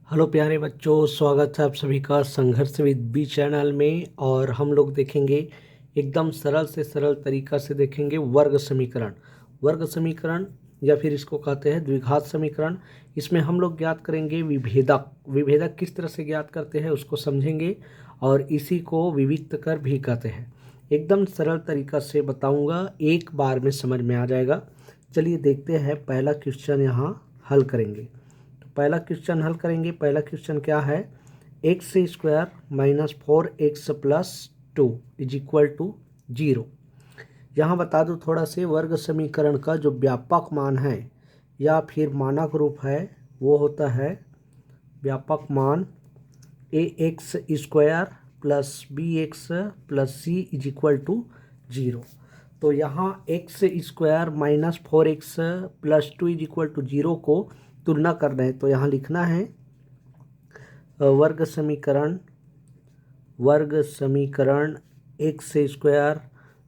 Hello प्यारे बच्चों, स्वागत है आप सभी का संघर्ष विद बी चैनल में। और हम लोग देखेंगे एकदम सरल से सरल तरीका से देखेंगे वर्ग समीकरण। वर्ग समीकरण या फिर इसको कहते हैं द्विघात समीकरण। इसमें हम लोग ज्ञात करेंगे विभेदक। विभेदक किस तरह से ज्ञात करते हैं उसको समझेंगे और इसी को विविक्त कर भी कहते हैं। एकदम सरल तरीका से बताऊंगा, एक बार में समझ में आ जाएगा। चलिए देखते हैं, पहला क्वेश्चन यहाँ हल करेंगे। पहला क्वेश्चन हल करेंगे। पहला क्वेश्चन क्या है? X square minus 4x plus 2 is equal to 0। यहाँ बता दूँ थोड़ा से, वर्ग समीकरण का जो व्यापक मान है या फिर मानक रूप है वो होता है व्यापक मान ax square plus bx plus c is equal to 0। तो यहाँ x square minus 4x plus 2 is equal to 0 को तुलना करना है। तो यहाँ लिखना है वर्ग समीकरण x square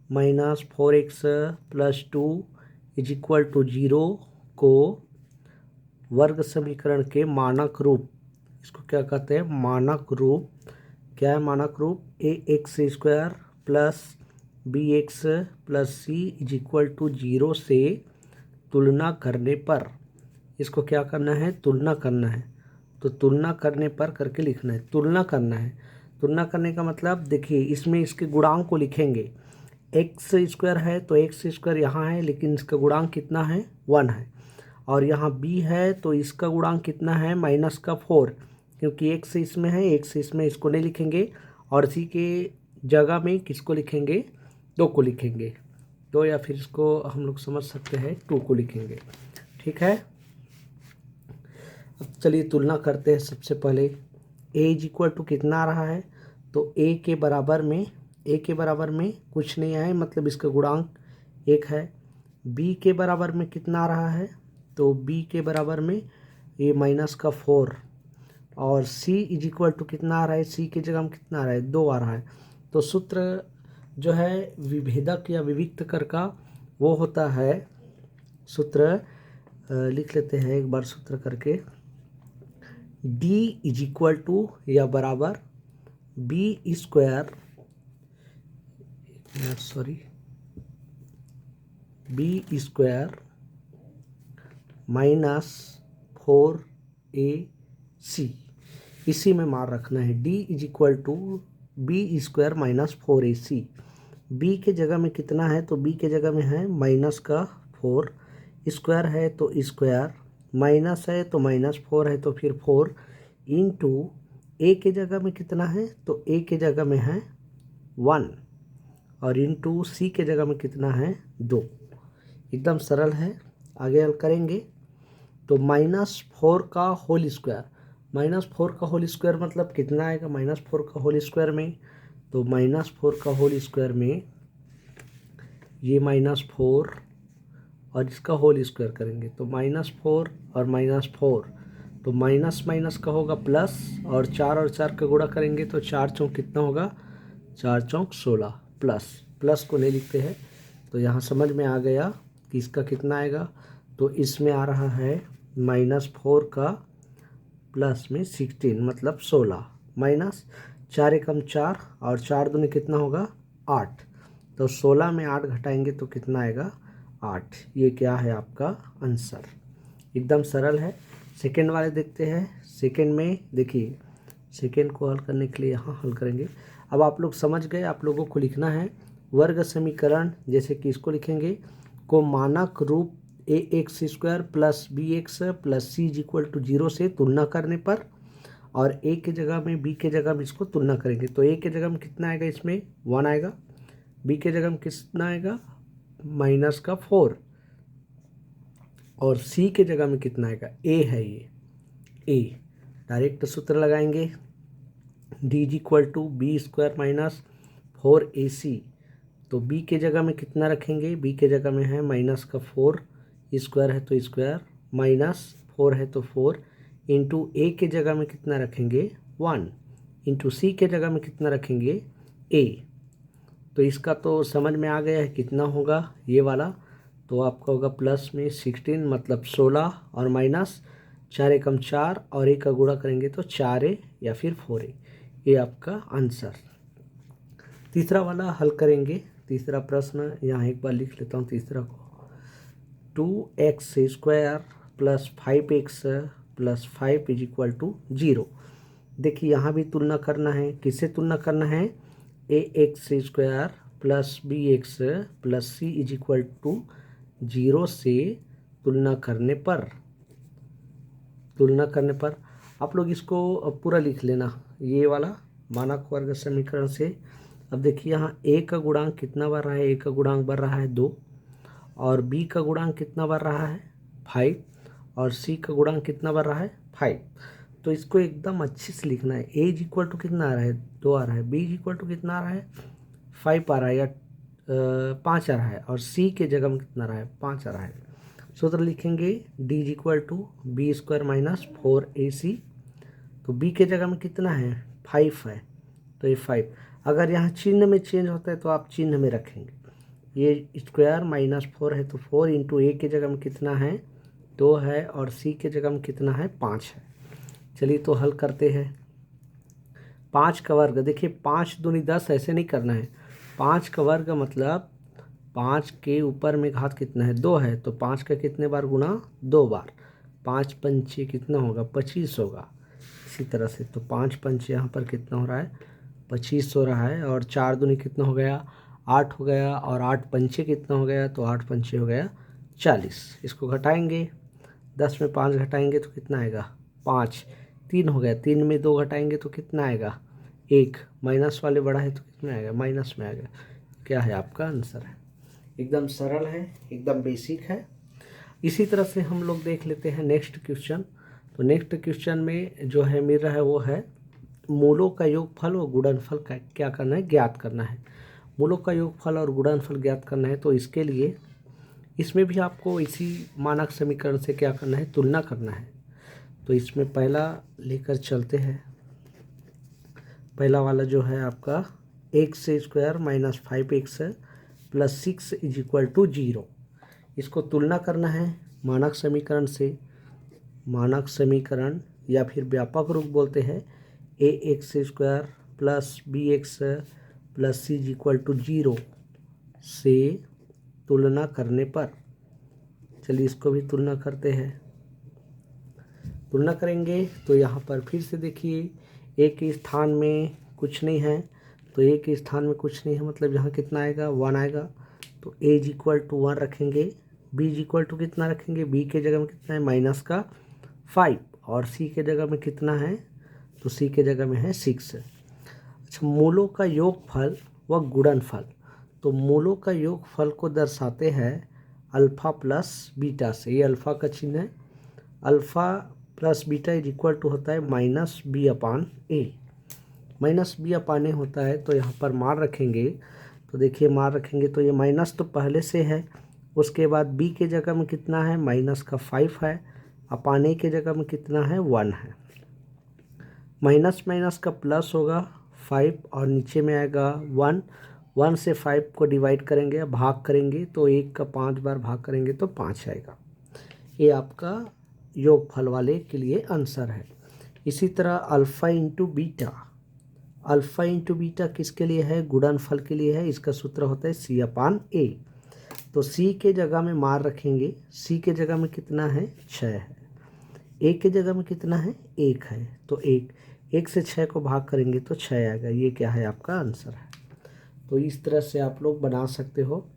minus 4x plus 2 is equal to 0 को वर्ग समीकरण के मानक रूप, इसको क्या कहते हैं? मानक रूप। क्या है मानक रूप? ax square plus bx plus c is equal to 0 से तुलना करने पर, इसको क्या करना है? तुलना करना है। तो तुलना करने पर करके लिखना है, तुलना करना है। तुलना करने का मतलब देखिए, इसमें इसके गुणांक को लिखेंगे। एक्स स्क्वायर है तो एक्स स्क्वायर यहाँ है, लेकिन इसका गुणांक कितना है? 1 है। और यहाँ बी है तो इसका गुणांक कितना है? माइनस का 4, क्योंकि एक्स इसमें है, एक्स इसमें, इसको नहीं लिखेंगे। और सी के जगह में किसको लिखेंगे? 2 को लिखेंगे। 2 या फिर इसको हम लोग समझ सकते हैं 2 को लिखेंगे। ठीक है। अब चलिए तुलना करते हैं। सबसे पहले a इज इक्वल टू कितना आ रहा है? तो a के बराबर में कुछ नहीं है, मतलब इसका गुणांक 1 है। b के बराबर में कितना आ रहा है? तो b के बराबर में ये माइनस का 4। और c इज इक्वल टू कितना आ रहा है? c की जगह में कितना आ रहा है? 2 आ रहा है। तो सूत्र जो है विभेदक या विविक्त कर का वो होता है, सूत्र लिख लेते हैं एक बार सूत्र करके। d इज इक्वल टू या बराबर बी स्क्वायर माइनस 4ac, इसी में मार रखना है। d is equal to b square minus 4ac। b के जगह में कितना है? तो b के जगह में है माइनस का 4, स्क्वायर है तो स्क्वायर, माइनस है तो माइनस 4 है तो फिर 4 इंटू ए के जगह में कितना है? तो ए के जगह में है 1 और इंटू सी के जगह में कितना है? 2। एकदम सरल है। आगे हल करेंगे तो माइनस 4 का होल स्क्वायर, माइनस 4 का होल स्क्वायर मतलब कितना आएगा? माइनस 4 का होल स्क्वायर में, तो माइनस 4 का होल स्क्वायर में ये माइनस 4 और इसका होल स्क्वायर करेंगे तो माइनस 4 और माइनस 4, तो माइनस माइनस का होगा प्लस, और 4 और 4 का गुणा करेंगे तो 4 चौक कितना होगा? 4 चौक 16, प्लस को नहीं लिखते हैं। तो यहाँ समझ में आ गया कि इसका कितना आएगा। तो इसमें आ रहा है माइनस 4 का प्लस में 16 मतलब 16, माइनस 4 एकम 4 और 4 दूनी कितना होगा? 8। तो 16 में 8 घटाएंगे तो कितना आएगा? 8। ये क्या है आपका आंसर। एकदम सरल है। सेकेंड वाले देखते हैं। सेकेंड में देखिए, सेकेंड को हल करने के लिए यहाँ हल करेंगे। अब आप लोग समझ गए, आप लोगों को लिखना है वर्ग समीकरण, जैसे कि इसको लिखेंगे को मानक रूप a x square plus b x plus c is equal to 0 से तुलना करने पर, और ए के जगह में बी के जगह में इसको तुलना करेंगे। तो ए के जगह में कितना आएगा? इसमें 1 आएगा। बी के जगह में कितना आएगा? माइनस का 4। और सी के जगह में कितना आएगा? ए है, ये ए। डायरेक्ट सूत्र लगाएंगे, d is equal to b square minus 4ac। तो बी के जगह में कितना रखेंगे? बी के जगह में है माइनस का 4, स्क्वायर है तो स्क्वायर, माइनस 4 है तो 4, इंटू ए के जगह में कितना रखेंगे? 1, इंटू सी के जगह में कितना रखेंगे? ए। तो इसका तो समझ में आ गया है कितना होगा ये वाला। तो आपका होगा प्लस में 16 मतलब 16 और माइनस 4 एकम 4 और ए का गुणा करेंगे तो 4a या फिर 4a। ये आपका आंसर। तीसरा वाला हल करेंगे। तीसरा प्रश्न यहाँ एक बार लिख लेता हूँ तीसरा को। 2x² plus 5x plus 5 is equal to 0। देखिए यहाँ भी तुलना करना है। किससे तुलना करना है? ax² plus bx plus c is equal to 0 से तुलना करने पर आप लोग इसको पूरा लिख लेना, ये वाला मानक वर्ग समीकरण से। अब देखिए यहाँ a का गुणांक कितना बढ़ रहा है? a का गुणांक बढ़ रहा है 2 और b का गुणांक कितना बढ़ रहा है? 5 और c का गुणांक कितना बढ़ रहा है? 5। तो इसको एकदम अच्छे से लिखना है। a इज इक्वल टू कितना आ रहा है? 2 आ रहा है। b इज इक्वल टू कितना आ रहा है? 5 आ रहा है या 5 आ रहा है। और c के जगह में कितना आ रहा है? 5 आ रहा है। सूत्र लिखेंगे d is equal to b² minus 4ac। तो b के जगह में कितना है? 5 है, तो ये 5। अगर यहाँ चिन्ह में चेंज होता है तो आप चिन्ह में रखेंगे। ये स्क्वायर माइनस 4 है तो 4 इंटू a के जगह में कितना है? 2 है और c के जगह में कितना है? 5 है। चलिए तो हल करते हैं। 5 का वर्ग, देखिए 5 दूनी 10 ऐसे नहीं करना है। 5 का वर्ग मतलब 5 के ऊपर में घात कितना है? 2 है, तो 5 का कितने बार गुणा? 2 बार। 5 पंचे कितना होगा? 25 होगा। इसी तरह से तो 5 पंचे यहाँ पर कितना हो रहा है? 25 हो रहा है। और 4 दूनी कितना हो गया? 8 हो गया। और 8 पंचे कितना हो गया? तो 8 पंचे हो गया 40। इसको घटाएंगे, 10 में 5 घटाएंगे तो कितना आएगा? 5। 3 हो गया, 3 में 2 घटाएंगे तो कितना आएगा? 1। माइनस वाले बड़ा है तो कितना आएगा? माइनस में आएगा। क्या है आपका आंसर है। एकदम सरल है, एकदम बेसिक है। इसी तरह से हम लोग देख लेते हैं नेक्स्ट क्वेश्चन। तो नेक्स्ट क्वेश्चन में जो है मिल रहा है वो है मूलों का योगफल और गुणनफल का क्या करना है? ज्ञात करना है। मूलों का योगफल और गुणनफल ज्ञात करना है। तो इसके लिए इसमें भी आपको इसी मानक समीकरण से क्या करना है? तुलना करना है। तो इसमें पहला लेकर चलते हैं। पहला वाला जो है आपका x² minus 5x plus 6 is equal to 0। इसको तुलना करना है मानक समीकरण से। मानक समीकरण या फिर व्यापक रूप बोलते हैं ax² plus bx plus c is equal to 0 से तुलना करने पर। चलिए इसको भी तुलना करते हैं। तुलना करेंगे तो यहाँ पर फिर से देखिए a के स्थान में कुछ नहीं है, तो a के स्थान में कुछ नहीं है मतलब यहाँ कितना आएगा? 1 आएगा। तो a इज इक्वल टू 1 रखेंगे। b इज इक्वल टू कितना रखेंगे? b के जगह में कितना है? माइनस का 5। और c के जगह में कितना है? तो c के जगह में है 6। अच्छा, मूलों का योगफल व गुणनफल। तो मूलों का योगफल को दर्शाते हैं अल्फ़ा प्लस बीटा से। ये अल्फ़ा का चिन्ह है। Alpha plus beta is equal to होता है minus b upon a। Minus b upon a होता है। तो यहाँ पर मान रखेंगे तो देखिए मान रखेंगे तो ये माइनस तो पहले से है। उसके बाद b के जगह में कितना है? माइनस का 5 है। अपान a के जगह में कितना है? 1 है। माइनस माइनस का प्लस होगा 5 और नीचे में आएगा 1। 1 से 5 को डिवाइड करेंगे, भाग करेंगे तो 1 का 5 बार भाग करेंगे तो 5 आएगा। ये आपका योगफल वाले के लिए आंसर है। इसी तरह alpha into beta. Alpha into beta किसके लिए है? गुणनफल के लिए है। इसका सूत्र होता है c अपान a। तो c के जगह में मान रखेंगे। c के जगह में कितना है? 6 है। a के जगह में कितना है? 1 है। तो 1 से 6 को भाग करेंगे तो 6 आएगा। ये क्या है? आपका आंसर है। तो इस तरह से आप लोग बना सकते हो।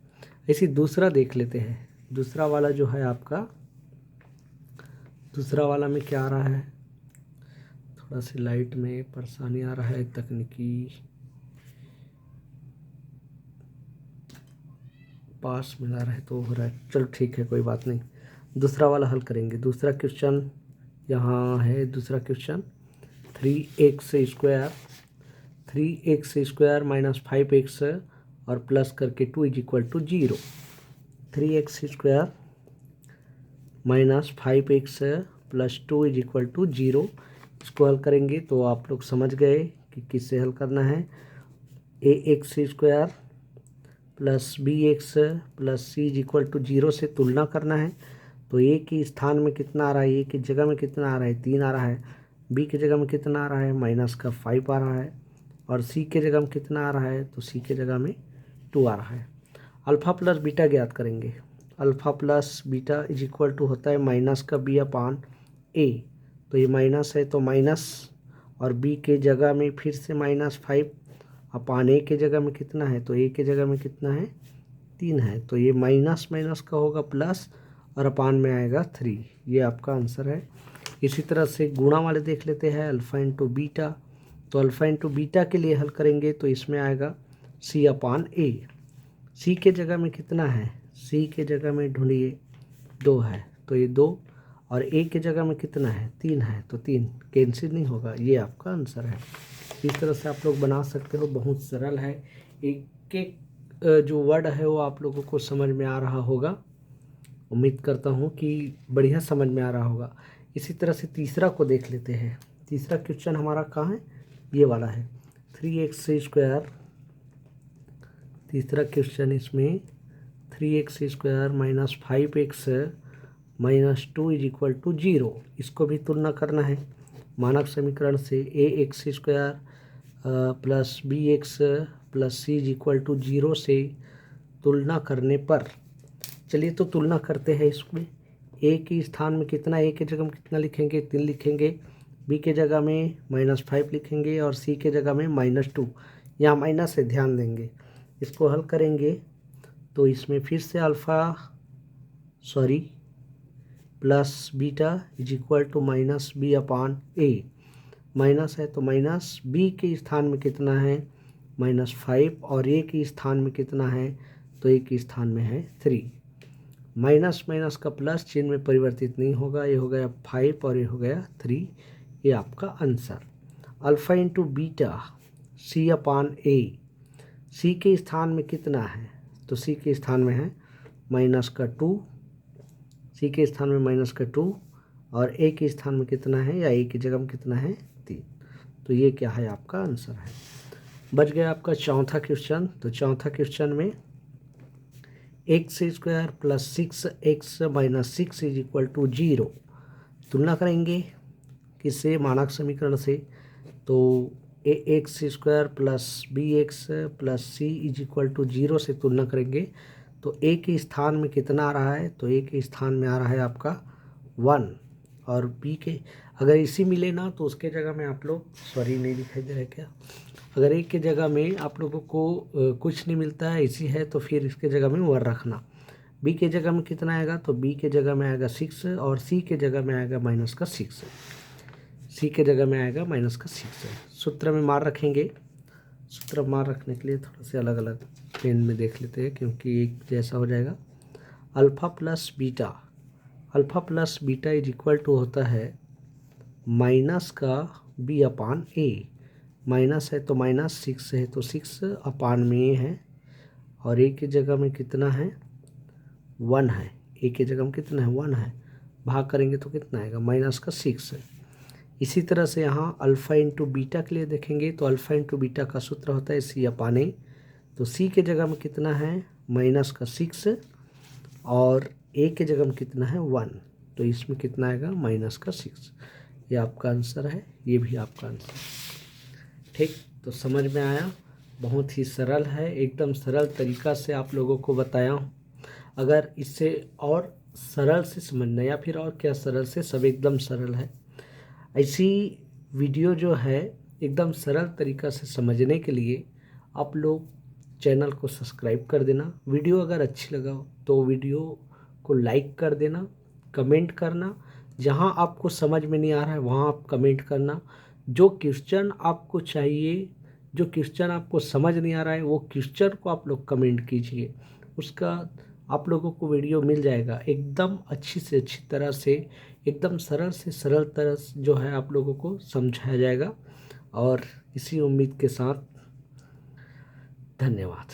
इसी दूसरा देख लेते हैं। दूसरा वाला जो है आपका, दूसरा वाला में क्या आ रहा है? थोड़ा सी लाइट में परेशानी आ रहा है, तकनीकी पास मिला रहे तो हो रहा है। चलो ठीक है, कोई बात नहीं। दूसरा वाला हल करेंगे। दूसरा क्वेश्चन यहाँ है। दूसरा क्वेश्चन 3x² माइनस 5x और प्लस करके 2 is equal to 0। 3x² minus 5x plus 2 is equal to 0। इसको हल करेंगे तो आप लोग समझ गए कि किससे हल करना है। ax² plus bx plus c is equal to 0 से तुलना करना है। तो ए के स्थान में कितना आ रहा है, ए की जगह में कितना आ रहा है 3 आ रहा है, बी की जगह में कितना आ रहा है -5 आ रहा है, और सी के जगह में कितना आ रहा है, तो सी के जगह में 2 आ रहा है। अल्फ़ा प्लस बीटा ज्ञात करेंगे। Alpha plus beta is equal to होता है -b/a। तो ये माइनस है तो माइनस, और b के जगह में फिर से -5/a के जगह में कितना है, तो a के जगह में कितना है 3 है, तो ये माइनस माइनस का होगा प्लस, और अपान में आएगा 3। ये आपका आंसर है। इसी तरह से गुणा वाले देख लेते हैं, अल्फ़ा इंटू बीटा। तो अल्फ़ा इंटू बीटा के लिए हल करेंगे तो इसमें आएगा c/a। c के जगह में कितना है, c के जगह में ढूंढिए 2 है, तो ये 2, और a के जगह में कितना है 3 है, तो 3 कैंसिल नहीं होगा। ये आपका आंसर है। इस तरह से आप लोग बना सकते हो, बहुत सरल है। एक एक जो वर्ड है वो आप लोगों को समझ में आ रहा होगा। उम्मीद करता हूँ कि बढ़िया समझ में आ रहा होगा। इसी तरह से तीसरा को देख लेते हैं। तीसरा क्वेश्चन हमारा कहाँ है, ये वाला है 3x²। तीसरा क्वेश्चन इसमें 3x² -5x -2 is equal to 0। इसको भी तुलना करना है मानक समीकरण से। ax² plus bx plus c is equal to 0 से तुलना करने पर, चलिए तो तुलना करते हैं इसमें। a के स्थान में कितना, a के जगह में कितना लिखेंगे 3 लिखेंगे, b के जगह में -5 लिखेंगे, और c के जगह में -2। यहाँ माइनस है, ध्यान देंगे। इसको हल करेंगे तो इसमें फिर से plus beta is equal to -b/a। Minus है तो माइनस, b के स्थान में कितना है -5, और a के स्थान में कितना है, तो a के स्थान में है 3। माइनस माइनस का प्लस चिन्ह में परिवर्तित नहीं होगा, ये हो गया 5 और ये हो गया 3। ये आपका answer. Alpha into beta c/a। c के स्थान में कितना है, तो c के स्थान में है -2, c के स्थान में -2, और a के स्थान में कितना है, या a की जगह में कितना है 3। तो ये क्या है, आपका आंसर है। बच गया आपका चौथा क्वेश्चन। तो चौथा क्वेश्चन में x² plus 6x -6 is equal to 0 तुलना करेंगे किससे, मानक समीकरण से। तो ax² plus bx plus c is equal to 0 से तुलना करेंगे तो a के स्थान में कितना आ रहा है, तो a के स्थान में आ रहा है आपका 1, और b के अगर इसी मिले ना तो उसके जगह में आप लोग, सॉरी नहीं दिखाई दे रहा है क्या, अगर एक के जगह में आप लोगों को कुछ नहीं मिलता है, इसी है, तो फिर इसके जगह में 1 रखना। b के जगह में कितना आएगा, तो b के जगह में आएगा 6, और c के जगह में आएगा -6। c के जगह में आएगा -6। सूत्र में मार रखेंगे। सूत्र मार रखने के लिए थोड़ा से अलग अलग पेन में देख लेते हैं, क्योंकि एक जैसा हो जाएगा। Alpha plus beta is equal to होता है माइनस का b/a। माइनस है तो -6 है, तो 6/a है, और a की जगह में कितना है 1 है, a की जगह में कितना है 1 है, भाग करेंगे तो कितना आएगा -6 है। इसी तरह से यहाँ अल्फ़ा इंटू बीटा के लिए देखेंगे तो अल्फ़ा इंटू बीटा का सूत्र होता है c/a। तो c के जगह में कितना है -6, और a के जगह में कितना है 1, तो इसमें कितना आएगा -6। ये आपका आंसर है, ये भी आपका आंसर है। ठीक, तो समझ में आया। बहुत ही सरल है, एकदम सरल तरीका से आप लोगों को बताया हूँ। अगर इससे और सरल से समझना, या फिर और क्या सरल से, सब एकदम सरल है। ऐसी वीडियो जो है एकदम सरल तरीका से समझने के लिए आप लोग चैनल को सब्सक्राइब कर देना। वीडियो अगर अच्छी लगा तो वीडियो को लाइक कर देना, कमेंट करना। जहां आपको समझ में नहीं आ रहा है वहां आप कमेंट करना। जो क्वेश्चन आपको चाहिए, जो क्वेश्चन आपको समझ नहीं आ रहा है, वो क्वेश्चन को आप लोग कमेंट कीजिए, उसका आप लोगों को वीडियो मिल जाएगा एकदम अच्छी से अच्छी तरह से, एकदम सरल से सरल तरह से जो है आप लोगों को समझाया जाएगा। और इसी उम्मीद के साथ धन्यवाद।